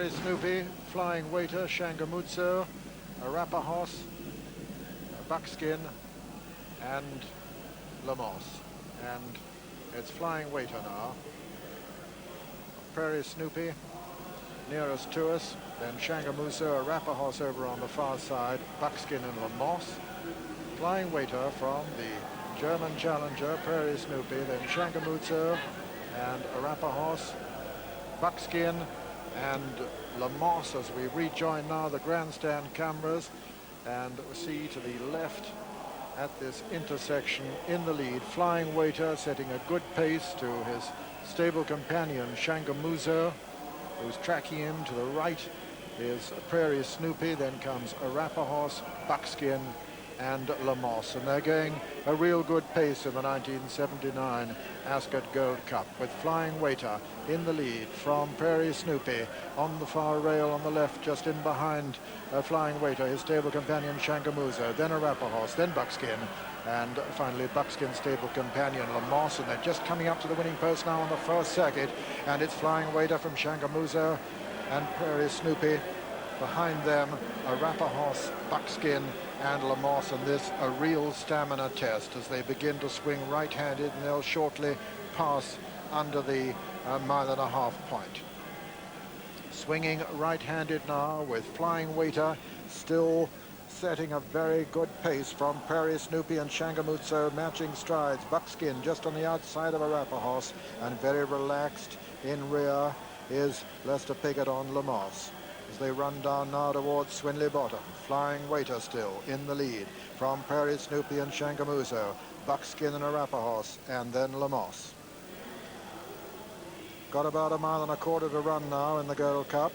Prairie Snoopy, Flying Waiter, Shangamuzzo, Arapahoe, Buckskin, and Lamos. And it's Flying Waiter now. Prairie Snoopy nearest to us, then Shangamuzzo, Arapahoe over on the far side, Buckskin and Lamos. Flying Waiter from the German challenger, Prairie Snoopy, then Shangamuzzo and Arapahoe, Buckskin and Lamos as we rejoin now the grandstand cameras, and see to the left at this intersection in the lead, Flying Waiter setting a good pace to his stable companion Shangamuzzo, who's tracking him. To the right is Prairie Snoopy, then comes Arapahoe, Buckskin and Lamos, and they're going a real good pace in the 1979 Ascot Gold Cup, with Flying Waiter in the lead from Prairie Snoopy on the far rail on the left, just in behind Flying Waiter, his stable companion Shangamuzzo, then Arapahoe, then Buckskin, and finally Buckskin's stable companion Lamos, and they're just coming up to the winning post now on the first circuit, and it's Flying Waiter from Shangamuzzo and Prairie Snoopy. Behind them, Arapahoe, Buckskin and Lamos, and this a real stamina test as they begin to swing right-handed, and they'll shortly pass under the mile-and-a-half point. Swinging right-handed now with Flying Waiter still setting a very good pace from Prairie Snoopy and Shangamuzzo matching strides. Buckskin just on the outside of Arapahoe, and very relaxed in rear is Lester Piggott on Lamos. As they run down now towards Swinley Bottom, Flying Waiter still in the lead from Prairie Snoopy and Shangamuzzo, Buckskin and Arapahoe, and then Lamos. Got about a mile and a quarter to run now in the Gold Cup,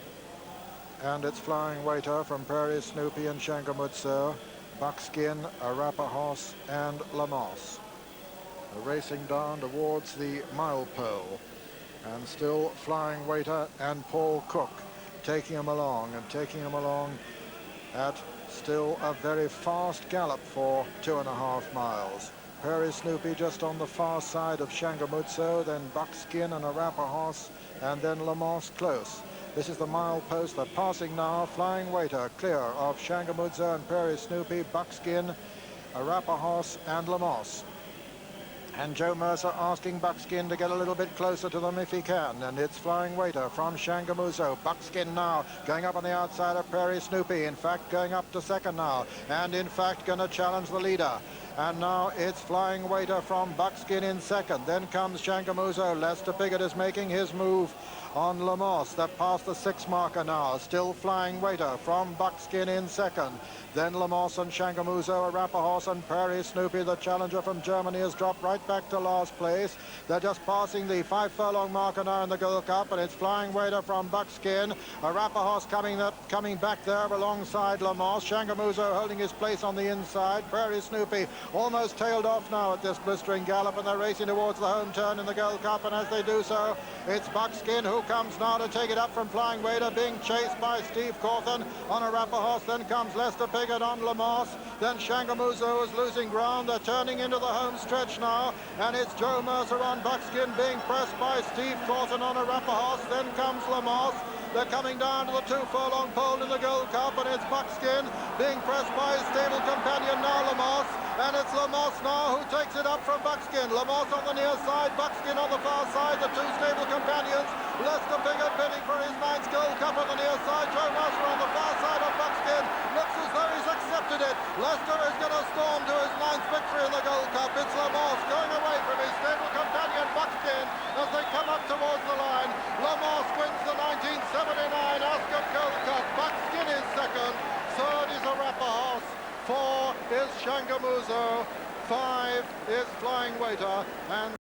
and it's Flying Waiter from Prairie Snoopy and Shangamuzzo, Buckskin, Arapahoe and Lamos. They're racing down towards the milepole, and still Flying Waiter and Paul Cook taking him along, and taking him along at still a very fast gallop for 2.5 miles. Prairie Snoopy just on the far side of Shangamuzzo, then Buckskin and Arapahoe, and then Lamos close. This is the mile post. They're passing now. Flying Waiter clear of Shangamuzzo and Prairie Snoopy, Buckskin, Arapahoe and Lamos. And Joe Mercer asking Buckskin to get a little bit closer to them if he can. And it's Flying Waiter from Shangamuzzo. Buckskin now going up on the outside of Prairie Snoopy. In fact, going up to second now. And in fact, going to challenge the leader. And now it's Flying Waiter from Buckskin in second. Then comes Shangamuzzo. Lester Piggott is making his move on Lamos. They're past the 6 marker now. Still Flying Waiter from Buckskin in second. Then Lamos and Shangamuzzo, Arapahoe and Prairie Snoopy. The challenger from Germany has dropped right back to last place. They're just passing the 5 furlong marker now in the Gold Cup, and it's Flying Waiter from Buckskin. Arapahoe coming back there alongside Lamos. Shangamuzzo holding his place on the inside. Prairie Snoopy almost tailed off now at this blistering gallop, and they're racing towards the home turn in the Gold Cup, and as they do so, it's Buckskin who comes now to take it up from Flying Waiter, being chased by Steve Cawthon on Arapahoe. Then comes Lester Piggott on Lamos. Then Shangamuzzo is losing ground. They're turning into the home stretch now, and it's Joe Mercer on Buckskin being pressed by Steve Cawthon on Arapahoe. Then comes Lamos. They're coming down to the 2 furlong pole in the Gold Cup, and it's Buckskin being pressed by his stable companion now, Lamos. And it's Lamos now who takes it up from Buckskin. Lamos on the near side, Buckskin on the far side, the 2 stable companions. Lester Piggott bidding for his 9th Gold Cup on the near side. Joe Mercer on the far side of Buckskin. Looks as though he's accepted it. Lester is going to storm to his 9th victory in the Gold Cup. It's Lamos going away from his stable companion Buckskin as they come up towards the line. Lamos wins the 1979 Ascot Gold Cup. Buckskin is second. Third is Arapahoe. 4 is Shangamuzzo. 5 is Flying Waiter. And